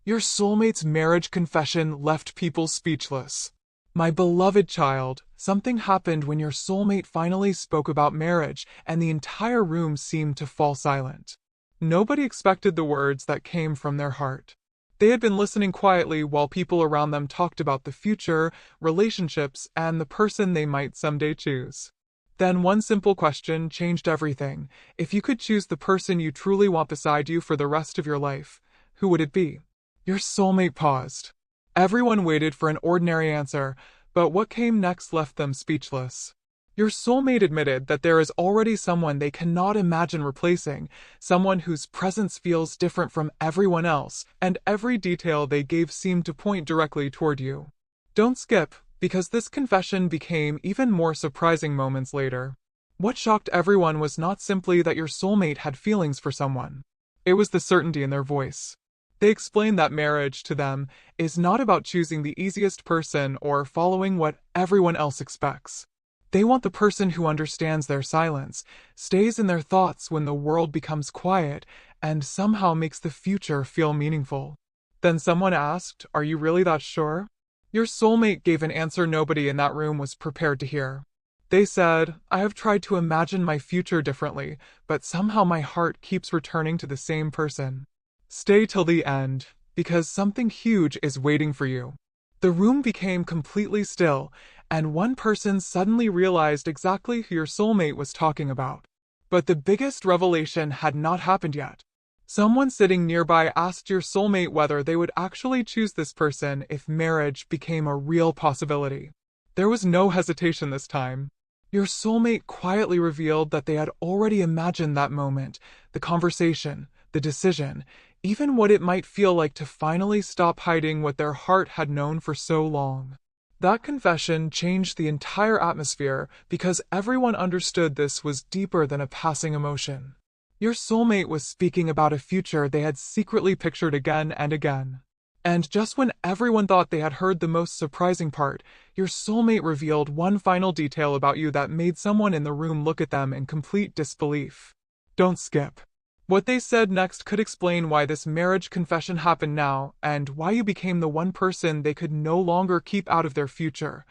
Your soulmate's marriage confession left people speechless. My beloved child, something happened when your soulmate finally spoke about marriage, and the entire room seemed to fall silent. Nobody expected the words that came from their heart. They had been listening quietly while people around them talked about the future, relationships, and the person they might someday choose. Then one simple question changed everything. If you could choose the person you truly want beside you for the rest of your life, who would it be? Your soulmate paused. Everyone waited for an ordinary answer, but what came next left them speechless. Your soulmate admitted that there is already someone they cannot imagine replacing, someone whose presence feels different from everyone else, and every detail they gave seemed to point directly toward you. Don't skip, because this confession became even more surprising moments later. What shocked everyone was not simply that your soulmate had feelings for someone. It was the certainty in their voice. They explained that marriage, to them, is not about choosing the easiest person or following what everyone else expects. They want the person who understands their silence, stays in their thoughts when the world becomes quiet, and somehow makes the future feel meaningful. Then someone asked, "Are you really that sure?" Your soulmate gave an answer nobody in that room was prepared to hear. They said, "I have tried to imagine my future differently, but somehow my heart keeps returning to the same person." Stay till the end, because something huge is waiting for you. The room became completely still, and one person suddenly realized exactly who your soulmate was talking about. But the biggest revelation had not happened yet. Someone sitting nearby asked your soulmate whether they would actually choose this person if marriage became a real possibility. There was no hesitation this time. Your soulmate quietly revealed that they had already imagined that moment, the conversation, the decision, even what it might feel like to finally stop hiding what their heart had known for so long. That confession changed the entire atmosphere because everyone understood this was deeper than a passing emotion. Your soulmate was speaking about a future they had secretly pictured again and again. And just when everyone thought they had heard the most surprising part, your soulmate revealed one final detail about you that made someone in the room look at them in complete disbelief. Don't skip. What they said next could explain why this marriage confession happened now, and why you became the one person they could no longer keep out of their future.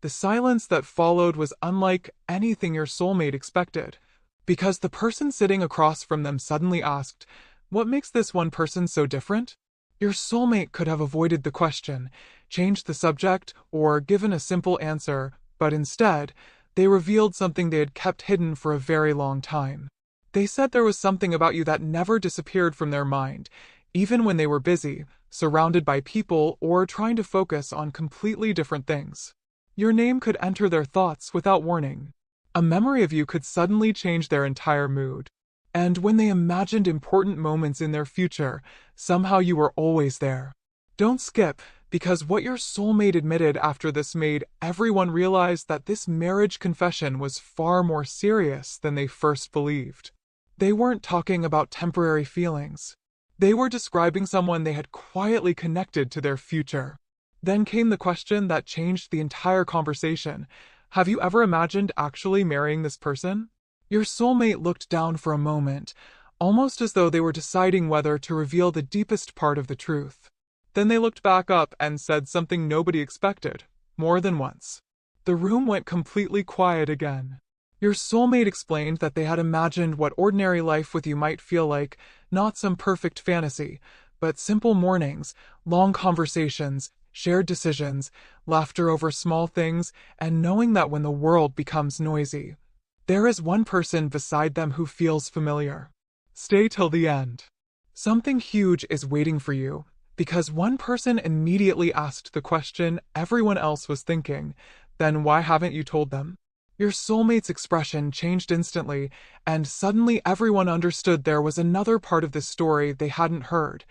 The silence that followed was unlike anything your soulmate expected, because the person sitting across from them suddenly asked, "What makes this one person so different?" Your soulmate could have avoided the question, changed the subject, or given a simple answer, but instead, they revealed something they had kept hidden for a very long time. They said there was something about you that never disappeared from their mind, even when they were busy, surrounded by people, or trying to focus on completely different things. Your name could enter their thoughts without warning. A memory of you could suddenly change their entire mood. And when they imagined important moments in their future, somehow you were always there. Don't skip, because what your soulmate admitted after this made everyone realize that this marriage confession was far more serious than they first believed. They weren't talking about temporary feelings. They were describing someone they had quietly connected to their future. Then came the question that changed the entire conversation. Have you ever imagined actually marrying this person? Your soulmate looked down for a moment, almost as though they were deciding whether to reveal the deepest part of the truth. Then they looked back up and said something nobody expected, more than once. The room went completely quiet again. Your soulmate explained that they had imagined what ordinary life with you might feel like, not some perfect fantasy, but simple mornings, long conversations, shared decisions, laughter over small things, and knowing that when the world becomes noisy, there is one person beside them who feels familiar. Stay till the end. Something huge is waiting for you, because one person immediately asked the question everyone else was thinking. Then why haven't you told them? Your soulmate's expression changed instantly, and suddenly everyone understood there was another part of the story they hadn't heard.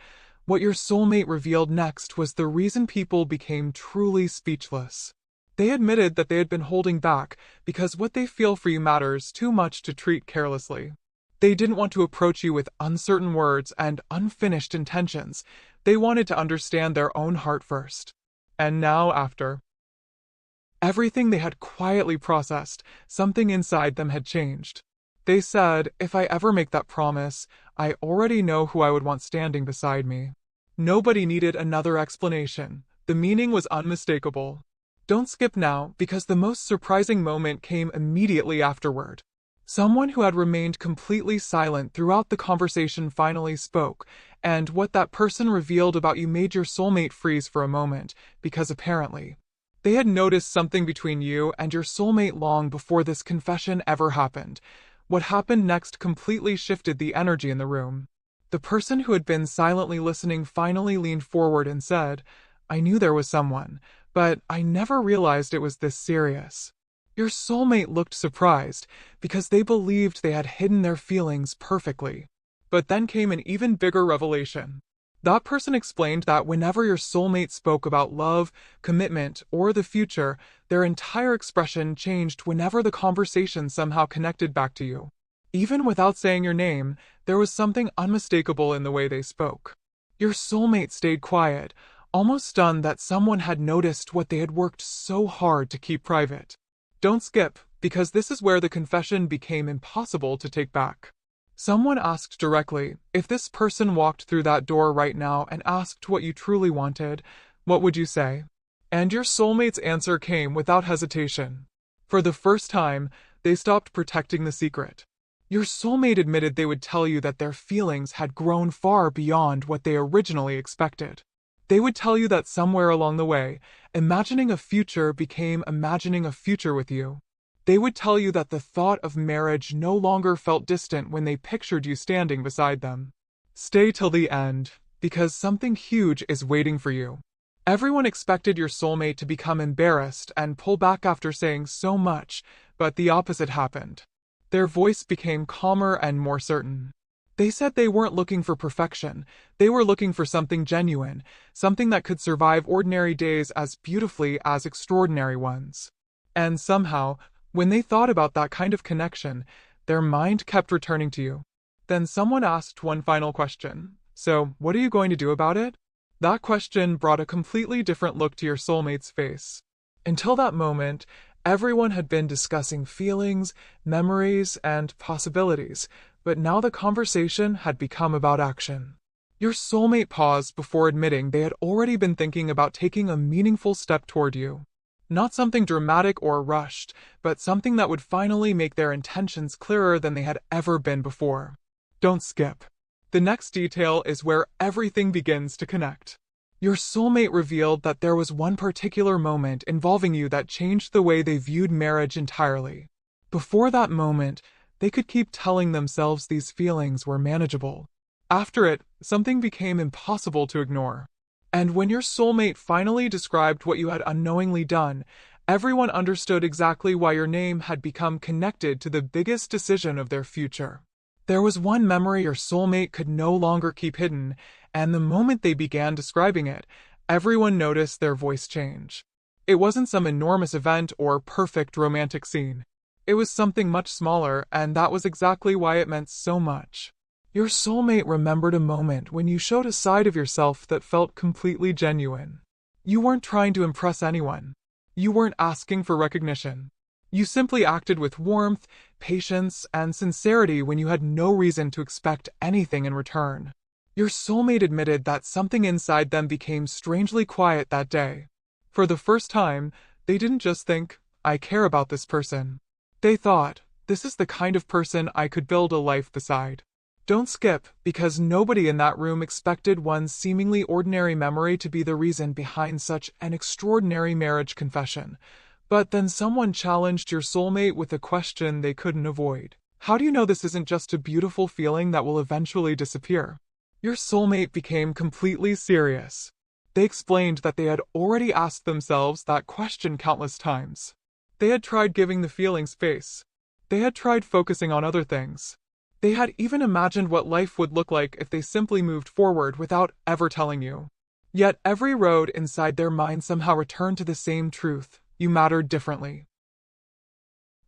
What your soulmate revealed next was the reason people became truly speechless. They admitted that they had been holding back because what they feel for you matters too much to treat carelessly. They didn't want to approach you with uncertain words and unfinished intentions. They wanted to understand their own heart first. And now, after everything they had quietly processed, something inside them had changed. They said, "If I ever make that promise, I already know who I would want standing beside me." Nobody needed another explanation. The meaning was unmistakable. Don't skip now, because the most surprising moment came immediately afterward. Someone who had remained completely silent throughout the conversation finally spoke, and what that person revealed about you made your soulmate freeze for a moment, because apparently, they had noticed something between you and your soulmate long before this confession ever happened. What happened next completely shifted the energy in the room. The person who had been silently listening finally leaned forward and said, "I knew there was someone, but I never realized it was this serious." Your soulmate looked surprised, because they believed they had hidden their feelings perfectly. But then came an even bigger revelation. That person explained that whenever your soulmate spoke about love, commitment, or the future, their entire expression changed whenever the conversation somehow connected back to you. Even without saying your name, there was something unmistakable in the way they spoke. Your soulmate stayed quiet, almost stunned that someone had noticed what they had worked so hard to keep private. Don't skip, because this is where the confession became impossible to take back. Someone asked directly, if this person walked through that door right now and asked what you truly wanted, what would you say? And your soulmate's answer came without hesitation. For the first time, they stopped protecting the secret. Your soulmate admitted they would tell you that their feelings had grown far beyond what they originally expected. They would tell you that somewhere along the way, imagining a future became imagining a future with you. They would tell you that the thought of marriage no longer felt distant when they pictured you standing beside them. Stay till the end, because something huge is waiting for you. Everyone expected your soulmate to become embarrassed and pull back after saying so much, but the opposite happened. Their voice became calmer and more certain. They said they weren't looking for perfection, they were looking for something genuine, something that could survive ordinary days as beautifully as extraordinary ones. And somehow, when they thought about that kind of connection, their mind kept returning to you. Then someone asked one final question. So, what are you going to do about it? That question brought a completely different look to your soulmate's face. Until that moment, everyone had been discussing feelings, memories, and possibilities, but now the conversation had become about action. Your soulmate paused before admitting they had already been thinking about taking a meaningful step toward you. Not something dramatic or rushed, but something that would finally make their intentions clearer than they had ever been before. Don't skip. The next detail is where everything begins to connect. Your soulmate revealed that there was one particular moment involving you that changed the way they viewed marriage entirely. Before that moment, they could keep telling themselves these feelings were manageable. After it, something became impossible to ignore. And when your soulmate finally described what you had unknowingly done, everyone understood exactly why your name had become connected to the biggest decision of their future. There was one memory your soulmate could no longer keep hidden, and the moment they began describing it, everyone noticed their voice change. It wasn't some enormous event or perfect romantic scene. It was something much smaller, and that was exactly why it meant so much. Your soulmate remembered a moment when you showed a side of yourself that felt completely genuine. You weren't trying to impress anyone. You weren't asking for recognition. You simply acted with warmth, patience, and sincerity when you had no reason to expect anything in return. Your soulmate admitted that something inside them became strangely quiet that day. For the first time, they didn't just think, "I care about this person." They thought, "This is the kind of person I could build a life beside." Don't skip, because nobody in that room expected one seemingly ordinary memory to be the reason behind such an extraordinary marriage confession. But then someone challenged your soulmate with a question they couldn't avoid. How do you know this isn't just a beautiful feeling that will eventually disappear? Your soulmate became completely serious. They explained that they had already asked themselves that question countless times. They had tried giving the feeling space. They had tried focusing on other things. They had even imagined what life would look like if they simply moved forward without ever telling you. Yet every road inside their mind somehow returned to the same truth: you mattered differently.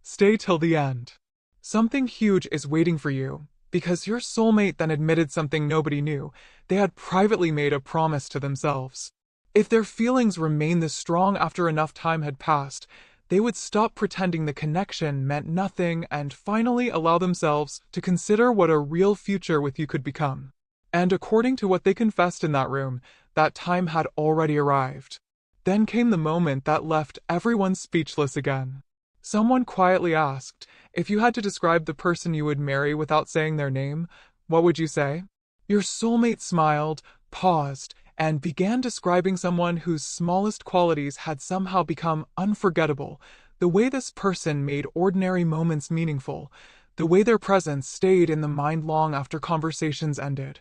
Stay till the end. Something huge is waiting for you, because your soulmate then admitted something nobody knew. They had privately made a promise to themselves. If their feelings remained this strong after enough time had passed, they would stop pretending the connection meant nothing and finally allow themselves to consider what a real future with you could become. And according to what they confessed in that room, that time had already arrived. Then came the moment that left everyone speechless again. Someone quietly asked, if you had to describe the person you would marry without saying their name, what would you say? Your soulmate smiled, paused, and began describing someone whose smallest qualities had somehow become unforgettable, the way this person made ordinary moments meaningful, the way their presence stayed in the mind long after conversations ended,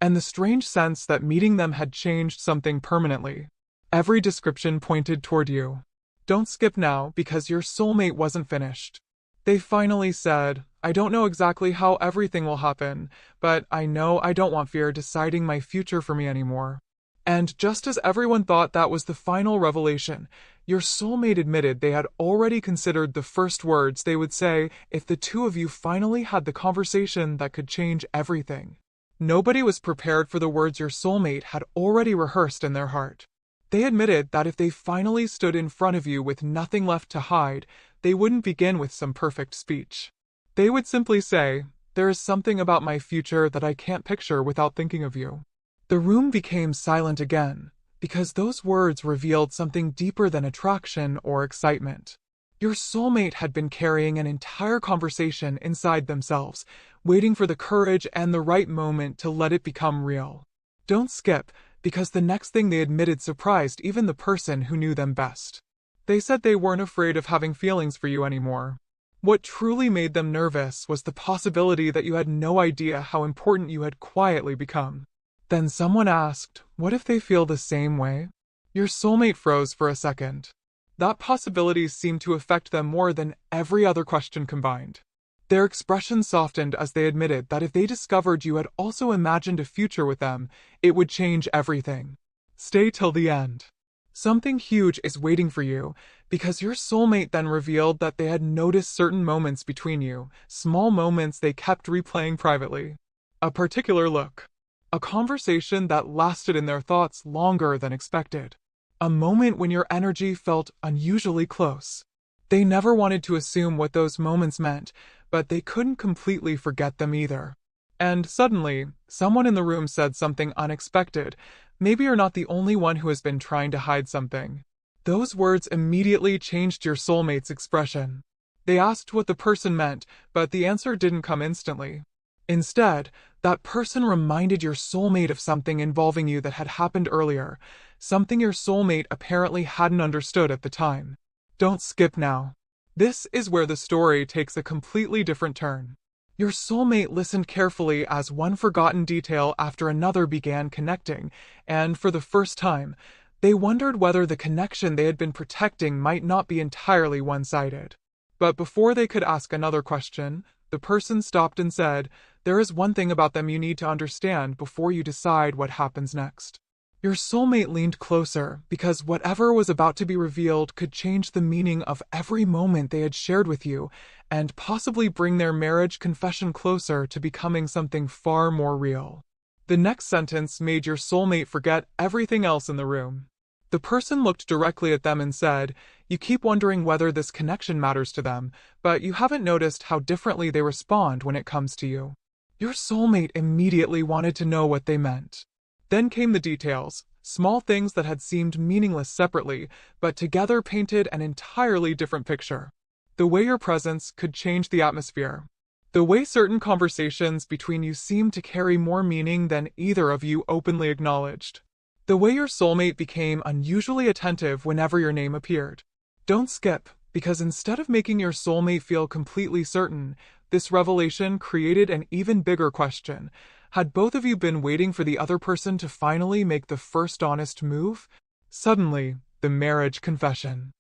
and the strange sense that meeting them had changed something permanently. Every description pointed toward you. Don't skip now because your soulmate wasn't finished. They finally said, I don't know exactly how everything will happen, but I know I don't want fear deciding my future for me anymore. And just as everyone thought that was the final revelation, your soulmate admitted they had already considered the first words they would say if the two of you finally had the conversation that could change everything. Nobody was prepared for the words your soulmate had already rehearsed in their heart. They admitted that if they finally stood in front of you with nothing left to hide, they wouldn't begin with some perfect speech. They would simply say, there is something about my future that I can't picture without thinking of you. The room became silent again, because those words revealed something deeper than attraction or excitement. Your soulmate had been carrying an entire conversation inside themselves, waiting for the courage and the right moment to let it become real. Don't skip, because the next thing they admitted surprised even the person who knew them best. They said they weren't afraid of having feelings for you anymore. What truly made them nervous was the possibility that you had no idea how important you had quietly become. Then someone asked, what if they feel the same way? Your soulmate froze for a second. That possibility seemed to affect them more than every other question combined. Their expression softened as they admitted that if they discovered you had also imagined a future with them, it would change everything. Stay till the end. Something huge is waiting for you, because your soulmate then revealed that they had noticed certain moments between you, small moments they kept replaying privately. A particular look. A conversation that lasted in their thoughts longer than expected. A moment when your energy felt unusually close. They never wanted to assume what those moments meant, but they couldn't completely forget them either. And suddenly, someone in the room said something unexpected. Maybe you're not the only one who has been trying to hide something. Those words immediately changed your soulmate's expression. They asked what the person meant, but the answer didn't come instantly. Instead, that person reminded your soulmate of something involving you that had happened earlier, something your soulmate apparently hadn't understood at the time. Don't skip now. This is where the story takes a completely different turn. Your soulmate listened carefully as one forgotten detail after another began connecting, and for the first time, they wondered whether the connection they had been protecting might not be entirely one-sided. But before they could ask another question, the person stopped and said, there is one thing about them you need to understand before you decide what happens next. Your soulmate leaned closer because whatever was about to be revealed could change the meaning of every moment they had shared with you and possibly bring their marriage confession closer to becoming something far more real. The next sentence made your soulmate forget everything else in the room. The person looked directly at them and said, you keep wondering whether this connection matters to them, but you haven't noticed how differently they respond when it comes to you. Your soulmate immediately wanted to know what they meant. Then came the details, small things that had seemed meaningless separately, but together painted an entirely different picture. The way your presence could change the atmosphere. The way certain conversations between you seemed to carry more meaning than either of you openly acknowledged. The way your soulmate became unusually attentive whenever your name appeared. Don't skip, because instead of making your soulmate feel completely certain, this revelation created an even bigger question. Had both of you been waiting for the other person to finally make the first honest move? Suddenly, the marriage confession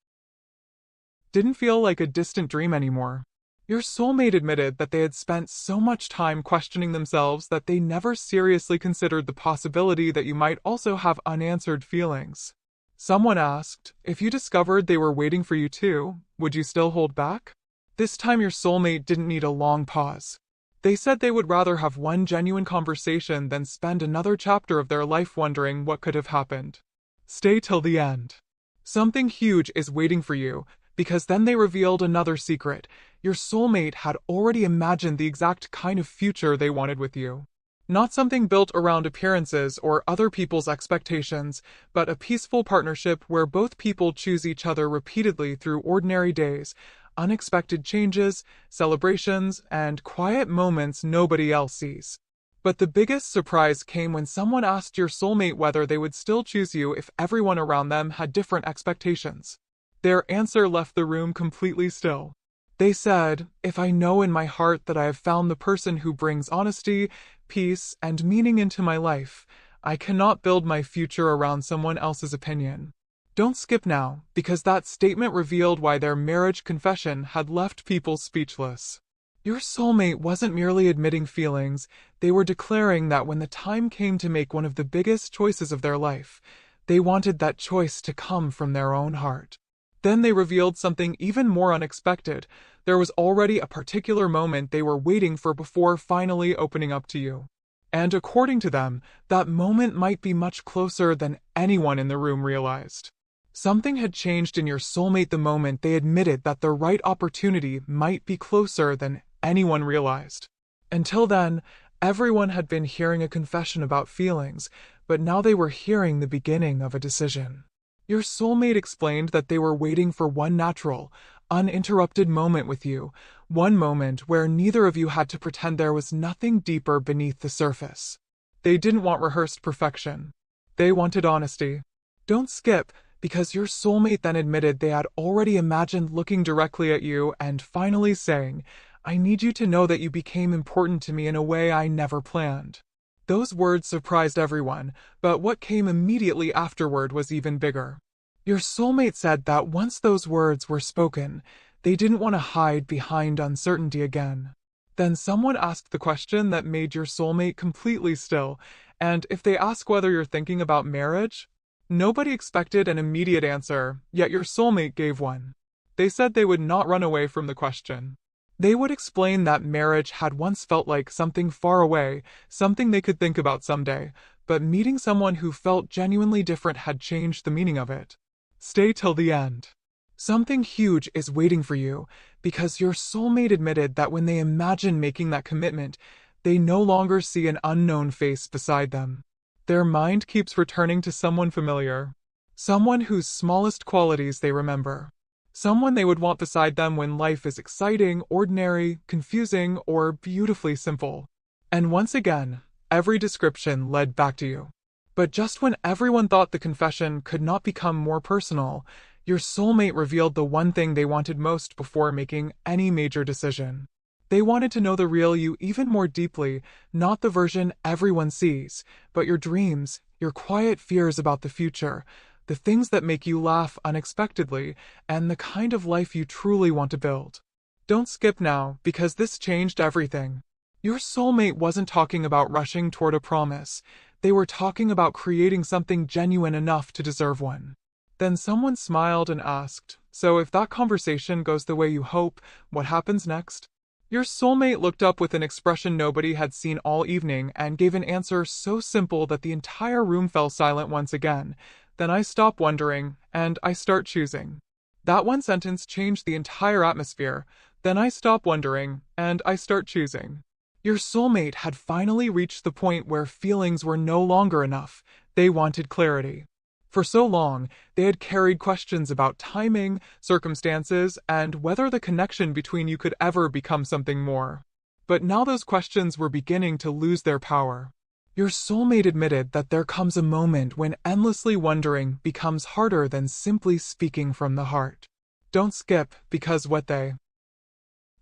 didn't feel like a distant dream anymore. Your soulmate admitted that they had spent so much time questioning themselves that they never seriously considered the possibility that you might also have unanswered feelings. Someone asked, if you discovered they were waiting for you too, would you still hold back? This time your soulmate didn't need a long pause. They said they would rather have one genuine conversation than spend another chapter of their life wondering what could have happened. Stay till the end. Something huge is waiting for you, because then they revealed another secret. Your soulmate had already imagined the exact kind of future they wanted with you. Not something built around appearances or other people's expectations, but a peaceful partnership where both people choose each other repeatedly through ordinary days, unexpected changes, celebrations, and quiet moments nobody else sees. But the biggest surprise came when someone asked your soulmate whether they would still choose you if everyone around them had different expectations. Their answer left the room completely still. They said, "If I know in my heart that I have found the person who brings honesty, peace, and meaning into my life, I cannot build my future around someone else's opinion." Don't skip now, because that statement revealed why their marriage confession had left people speechless. Your soulmate wasn't merely admitting feelings, they were declaring that when the time came to make one of the biggest choices of their life, they wanted that choice to come from their own heart. Then they revealed something even more unexpected. There was already a particular moment they were waiting for before finally opening up to you. And according to them, that moment might be much closer than anyone in the room realized. Something had changed in your soulmate the moment they admitted that the right opportunity might be closer than anyone realized. Until then, everyone had been hearing a confession about feelings, but now they were hearing the beginning of a decision. Your soulmate explained that they were waiting for one natural, uninterrupted moment with you, one moment where neither of you had to pretend there was nothing deeper beneath the surface. They didn't want rehearsed perfection. They wanted honesty. Don't skip, because your soulmate then admitted they had already imagined looking directly at you and finally saying, "I need you to know that you became important to me in a way I never planned." Those words surprised everyone, but what came immediately afterward was even bigger. Your soulmate said that once those words were spoken, they didn't want to hide behind uncertainty again. Then someone asked the question that made your soulmate completely still, and if they ask whether you're thinking about marriage? Nobody expected an immediate answer, yet your soulmate gave one. They said they would not run away from the question. They would explain that marriage had once felt like something far away, something they could think about someday, but meeting someone who felt genuinely different had changed the meaning of it. Stay till the end. Something huge is waiting for you, because your soulmate admitted that when they imagine making that commitment, they no longer see an unknown face beside them. Their mind keeps returning to someone familiar, someone whose smallest qualities they remember. Someone they would want beside them when life is exciting, ordinary, confusing, or beautifully simple. And once again, every description led back to you. But just when everyone thought the confession could not become more personal, your soulmate revealed the one thing they wanted most before making any major decision. They wanted to know the real you even more deeply, not the version everyone sees, but your dreams, your quiet fears about the future, the things that make you laugh unexpectedly, and the kind of life you truly want to build. Don't skip now, because this changed everything. Your soulmate wasn't talking about rushing toward a promise. They were talking about creating something genuine enough to deserve one. Then someone smiled and asked, "So if that conversation goes the way you hope, what happens next?" Your soulmate looked up with an expression nobody had seen all evening and gave an answer so simple that the entire room fell silent once again. "Then I stop wondering, and I start choosing." That one sentence changed the entire atmosphere. Then I stop wondering, and I start choosing. Your soulmate had finally reached the point where feelings were no longer enough. They wanted clarity. For so long, they had carried questions about timing, circumstances, and whether the connection between you could ever become something more. But now those questions were beginning to lose their power. Your soulmate admitted that there comes a moment when endlessly wondering becomes harder than simply speaking from the heart. Don't skip, because what they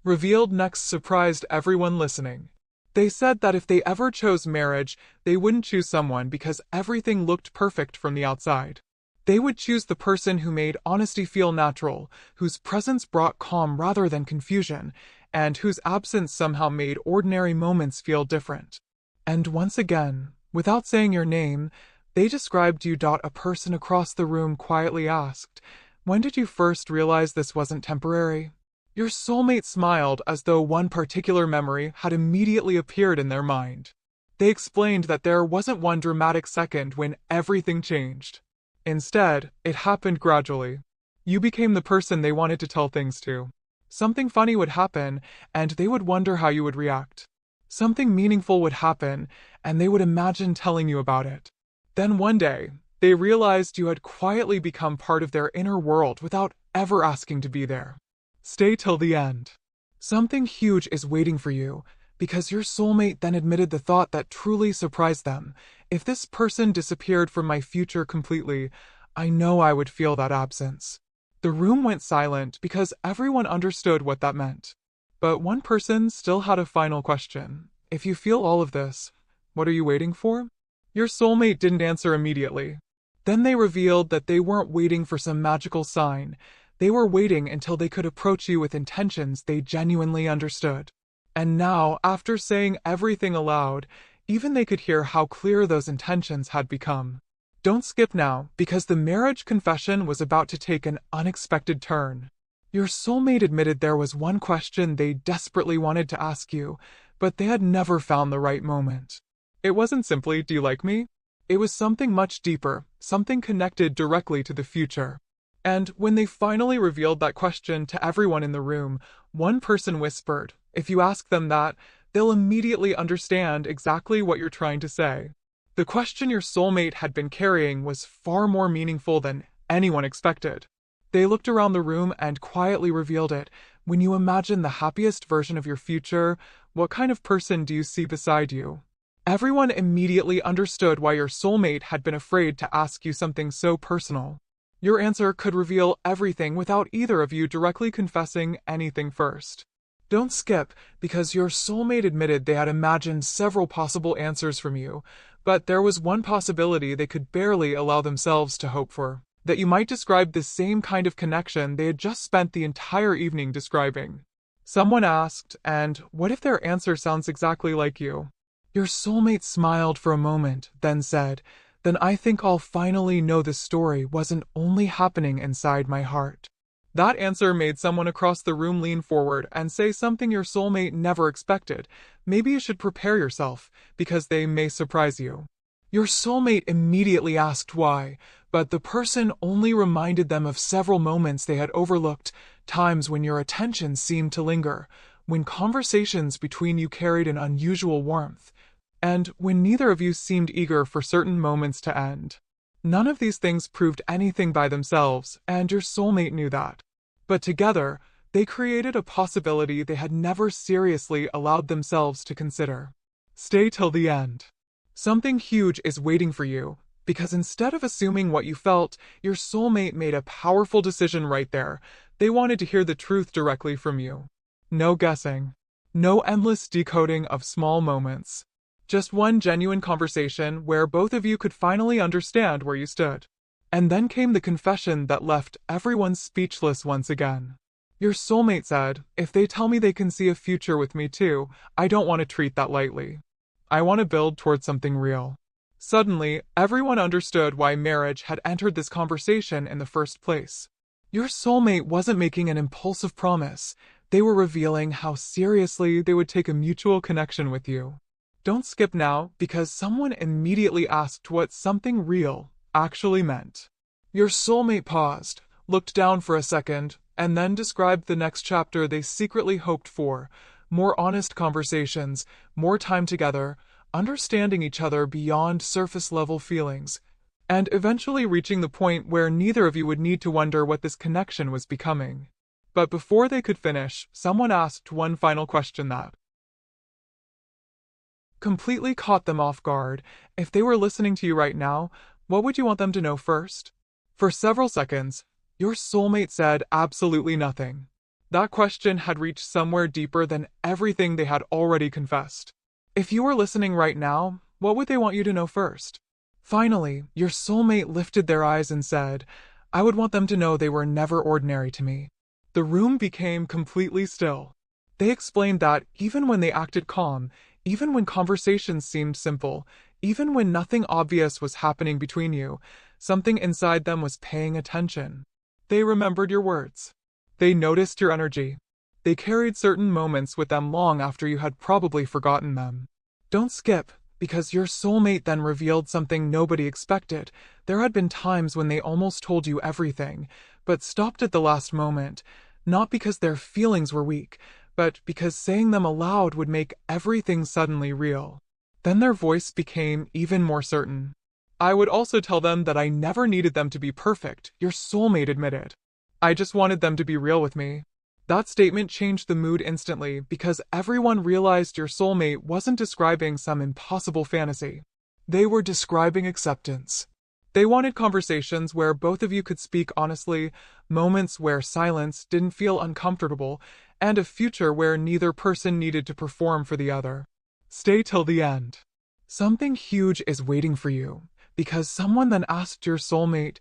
revealed next surprised everyone listening. They said that if they ever chose marriage, they wouldn't choose someone because everything looked perfect from the outside. They would choose the person who made honesty feel natural, whose presence brought calm rather than confusion, and whose absence somehow made ordinary moments feel different. And once again, without saying your name, they described you. A person across the room quietly asked, "When did you first realize this wasn't temporary?" Your soulmate smiled as though one particular memory had immediately appeared in their mind. They explained that there wasn't one dramatic second when everything changed. Instead, it happened gradually. You became the person they wanted to tell things to. Something funny would happen, and they would wonder how you would react. Something meaningful would happen, and they would imagine telling you about it. Then one day, they realized you had quietly become part of their inner world without ever asking to be there. Stay till the end. Something huge is waiting for you, because your soulmate then admitted the thought that truly surprised them. If this person disappeared from my future completely, I know I would feel that absence. The room went silent because everyone understood what that meant. But one person still had a final question. If you feel all of this, what are you waiting for? Your soulmate didn't answer immediately. Then they revealed that they weren't waiting for some magical sign. They were waiting until they could approach you with intentions they genuinely understood. And now, after saying everything aloud, even they could hear how clear those intentions had become. Don't skip now, because the marriage confession was about to take an unexpected turn. Your soulmate admitted there was one question they desperately wanted to ask you, but they had never found the right moment. It wasn't simply, "Do you like me?" It was something much deeper, something connected directly to the future. And when they finally revealed that question to everyone in the room, one person whispered, "If you ask them that, they'll immediately understand exactly what you're trying to say." The question your soulmate had been carrying was far more meaningful than anyone expected. They looked around the room and quietly revealed it. When you imagine the happiest version of your future, what kind of person do you see beside you? Everyone immediately understood why your soulmate had been afraid to ask you something so personal. Your answer could reveal everything without either of you directly confessing anything first. Don't skip, because your soulmate admitted they had imagined several possible answers from you, but there was one possibility they could barely allow themselves to hope for. That you might describe the same kind of connection they had just spent the entire evening describing. Someone asked, "And what if their answer sounds exactly like you?" Your soulmate smiled for a moment, then said, "Then I think I'll finally know the story wasn't only happening inside my heart." That answer made someone across the room lean forward and say something your soulmate never expected. "Maybe you should prepare yourself, because they may surprise you." Your soulmate immediately asked why, but the person only reminded them of several moments they had overlooked, times when your attention seemed to linger, when conversations between you carried an unusual warmth, and when neither of you seemed eager for certain moments to end. None of these things proved anything by themselves, and your soulmate knew that. But together, they created a possibility they had never seriously allowed themselves to consider. Stay till the end. Something huge is waiting for you, because instead of assuming what you felt, your soulmate made a powerful decision right there. They wanted to hear the truth directly from you. No guessing. No endless decoding of small moments. Just one genuine conversation where both of you could finally understand where you stood. And then came the confession that left everyone speechless once again. Your soulmate said, "If they tell me they can see a future with me too, I don't want to treat that lightly. I want to build towards something real." Suddenly, everyone understood why marriage had entered this conversation in the first place. Your soulmate wasn't making an impulsive promise. They were revealing how seriously they would take a mutual connection with you. Don't skip now, because someone immediately asked what something real actually meant. Your soulmate paused, looked down for a second, and then described the next chapter they secretly hoped for: more honest conversations, more time together, understanding each other beyond surface-level feelings, and eventually reaching the point where neither of you would need to wonder what this connection was becoming. But before they could finish, someone asked one final question that completely caught them off guard. If they were listening to you right now, what would you want them to know first? For several seconds, your soulmate said absolutely nothing. That question had reached somewhere deeper than everything they had already confessed. If you were listening right now, what would they want you to know first? Finally, your soulmate lifted their eyes and said, "I would want them to know they were never ordinary to me." The room became completely still. They explained that even when they acted calm, even when conversations seemed simple, even when nothing obvious was happening between you, something inside them was paying attention. They remembered your words. They noticed your energy. They carried certain moments with them long after you had probably forgotten them. Don't skip, because your soulmate then revealed something nobody expected. There had been times when they almost told you everything, but stopped at the last moment, not because their feelings were weak, but because saying them aloud would make everything suddenly real. Then their voice became even more certain. I would also tell them that I never needed them to be perfect, your soulmate admitted. I just wanted them to be real with me. That statement changed the mood instantly because everyone realized your soulmate wasn't describing some impossible fantasy. They were describing acceptance. They wanted conversations where both of you could speak honestly, moments where silence didn't feel uncomfortable, and a future where neither person needed to perform for the other. Stay till the end. Something huge is waiting for you, because someone then asked your soulmate,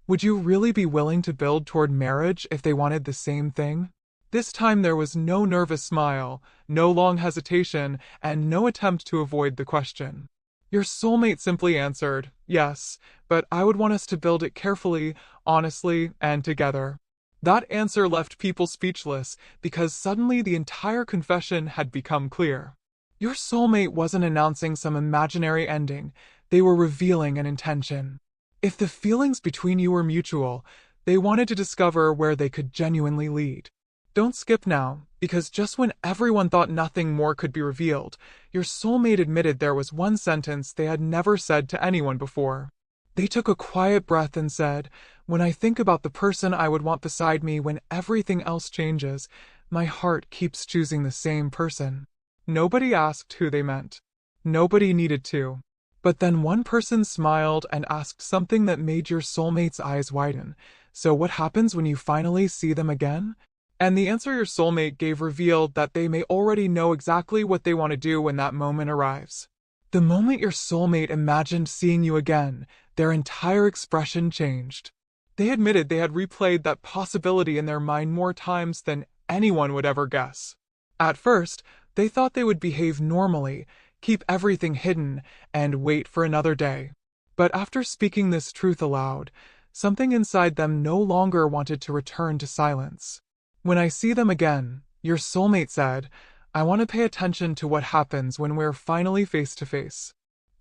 would you really be willing to build toward marriage if they wanted the same thing? This time there was no nervous smile, no long hesitation, and no attempt to avoid the question. Your soulmate simply answered, yes, but I would want us to build it carefully, honestly, and together. That answer left people speechless because suddenly the entire confession had become clear. Your soulmate wasn't announcing some imaginary ending, they were revealing an intention. If the feelings between you were mutual, they wanted to discover where they could genuinely lead. Don't skip now, because just when everyone thought nothing more could be revealed, your soulmate admitted there was one sentence they had never said to anyone before. They took a quiet breath and said, when I think about the person I would want beside me when everything else changes, my heart keeps choosing the same person. Nobody asked who they meant. Nobody needed to. But then one person smiled and asked something that made your soulmate's eyes widen. So what happens when you finally see them again? And the answer your soulmate gave revealed that they may already know exactly what they want to do when that moment arrives. The moment your soulmate imagined seeing you again, their entire expression changed. They admitted they had replayed that possibility in their mind more times than anyone would ever guess. At first, they thought they would behave normally, keep everything hidden, and wait for another day. But after speaking this truth aloud, something inside them no longer wanted to return to silence. When I see them again, your soulmate said, I want to pay attention to what happens when we're finally face to face.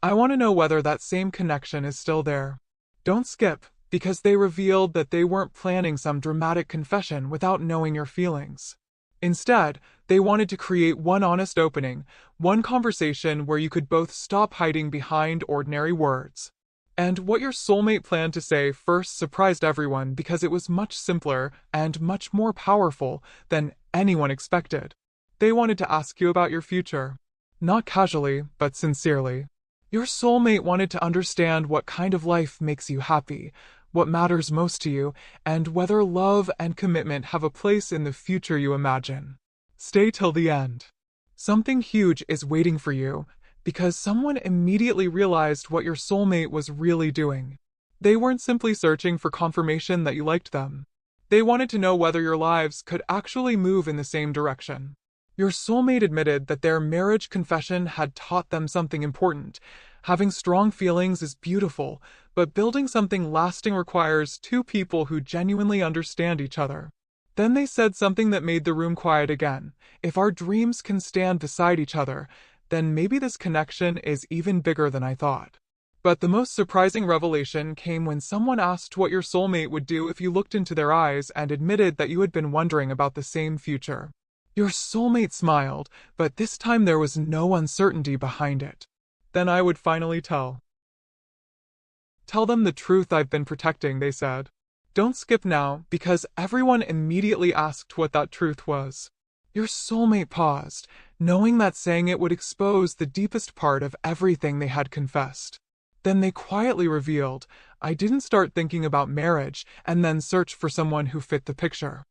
I want to know whether that same connection is still there. Don't skip, because they revealed that they weren't planning some dramatic confession without knowing your feelings. Instead, they wanted to create one honest opening, one conversation where you could both stop hiding behind ordinary words. And what your soulmate planned to say first surprised everyone because it was much simpler and much more powerful than anyone expected. They wanted to ask you about your future. Not casually, but sincerely. Your soulmate wanted to understand what kind of life makes you happy, what matters most to you, and whether love and commitment have a place in the future you imagine. Stay till the end. Something huge is waiting for you, because someone immediately realized what your soulmate was really doing. They weren't simply searching for confirmation that you liked them. They wanted to know whether your lives could actually move in the same direction. Your soulmate admitted that their marriage confession had taught them something important. Having strong feelings is beautiful, but building something lasting requires two people who genuinely understand each other. Then they said something that made the room quiet again. If our dreams can stand beside each other, then maybe this connection is even bigger than I thought. But the most surprising revelation came when someone asked what your soulmate would do if you looked into their eyes and admitted that you had been wondering about the same future. Your soulmate smiled, but this time there was no uncertainty behind it. Then I would finally tell them the truth I've been protecting, they said. Don't skip now, because everyone immediately asked what that truth was. Your soulmate paused, knowing that saying it would expose the deepest part of everything they had confessed. Then they quietly revealed, I didn't start thinking about marriage and then search for someone who fit the picture.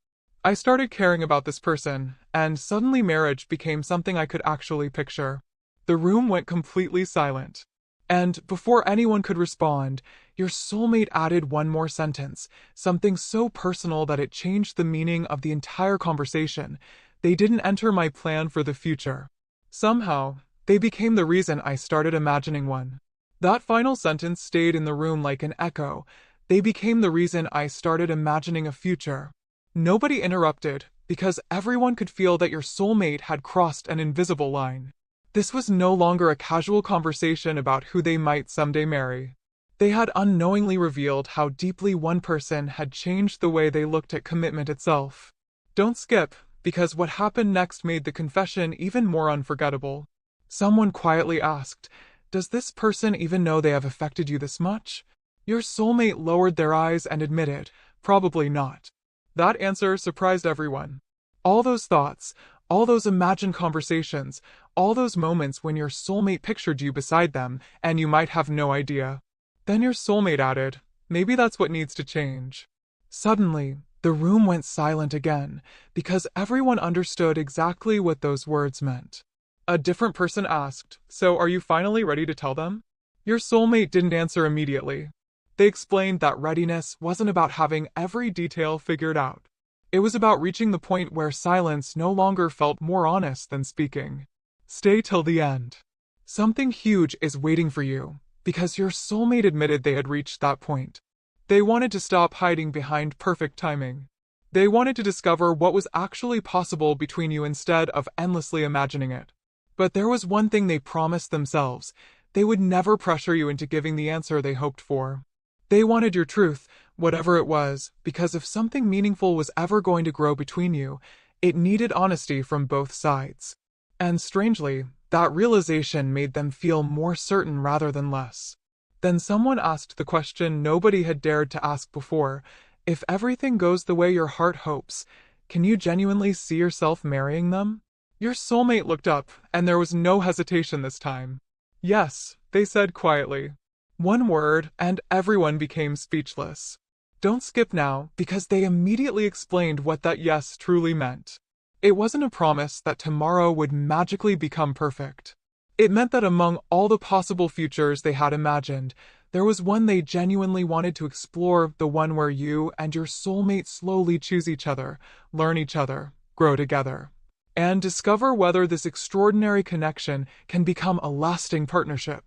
I started caring about this person, and suddenly marriage became something I could actually picture. The room went completely silent. And before anyone could respond, your soulmate added one more sentence, something so personal that it changed the meaning of the entire conversation. They didn't enter my plan for the future. Somehow, they became the reason I started imagining one. That final sentence stayed in the room like an echo. They became the reason I started imagining a future. Nobody interrupted, because everyone could feel that your soulmate had crossed an invisible line. This was no longer a casual conversation about who they might someday marry. They had unknowingly revealed how deeply one person had changed the way they looked at commitment itself. Don't skip, because what happened next made the confession even more unforgettable. Someone quietly asked, "Does this person even know they have affected you this much?" Your soulmate lowered their eyes and admitted, "Probably not." That answer surprised everyone. All those thoughts, all those imagined conversations, all those moments when your soulmate pictured you beside them and you might have no idea. Then your soulmate added, "Maybe that's what needs to change." Suddenly, the room went silent again, because everyone understood exactly what those words meant. A different person asked, "So are you finally ready to tell them?" Your soulmate didn't answer immediately. They explained that readiness wasn't about having every detail figured out. It was about reaching the point where silence no longer felt more honest than speaking. Stay till the end. Something huge is waiting for you, because your soulmate admitted they had reached that point. They wanted to stop hiding behind perfect timing. They wanted to discover what was actually possible between you instead of endlessly imagining it. But there was one thing they promised themselves: they would never pressure you into giving the answer they hoped for. They wanted your truth, whatever it was, because if something meaningful was ever going to grow between you, it needed honesty from both sides. And strangely, that realization made them feel more certain rather than less. Then someone asked the question nobody had dared to ask before: if everything goes the way your heart hopes, can you genuinely see yourself marrying them? Your soulmate looked up, and there was no hesitation this time. "Yes," they said quietly. One word, and everyone became speechless. Don't skip now, because they immediately explained what that yes truly meant. It wasn't a promise that tomorrow would magically become perfect. It meant that among all the possible futures they had imagined, there was one they genuinely wanted to explore, the one where you and your soulmate slowly choose each other, learn each other, grow together, and discover whether this extraordinary connection can become a lasting partnership.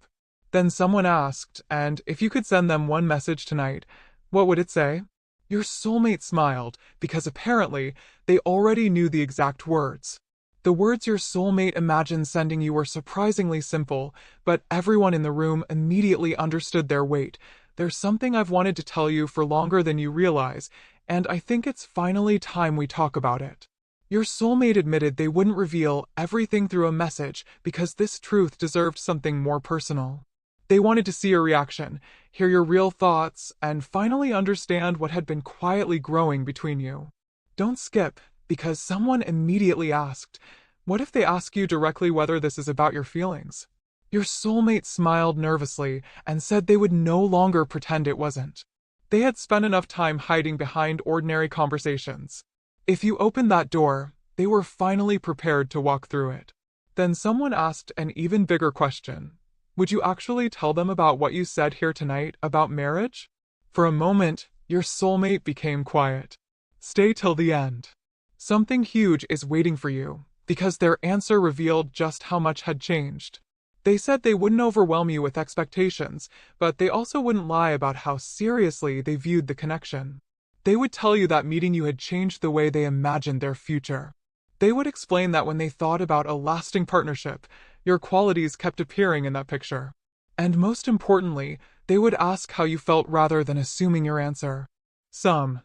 Then someone asked, "And if you could send them one message tonight, what would it say?" Your soulmate smiled, because apparently they already knew the exact words. The words your soulmate imagined sending you were surprisingly simple, but everyone in the room immediately understood their weight. "There's something I've wanted to tell you for longer than you realize, and I think it's finally time we talk about it." Your soulmate admitted they wouldn't reveal everything through a message because this truth deserved something more personal. They wanted to see your reaction, hear your real thoughts, and finally understand what had been quietly growing between you. Don't skip, because someone immediately asked, "What if they ask you directly whether this is about your feelings?" Your soulmate smiled nervously and said they would no longer pretend it wasn't. They had spent enough time hiding behind ordinary conversations. If you opened that door, they were finally prepared to walk through it. Then someone asked an even bigger question. "Would you actually tell them about what you said here tonight about marriage?" For a moment, your soulmate became quiet. Stay till the end. Something huge is waiting for you, because their answer revealed just how much had changed. They said they wouldn't overwhelm you with expectations, but they also wouldn't lie about how seriously they viewed the connection. They would tell you that meeting you had changed the way they imagined their future. They would explain that when they thought about a lasting partnership, your qualities kept appearing in that picture. And most importantly, they would ask how you felt rather than assuming your answer. Some,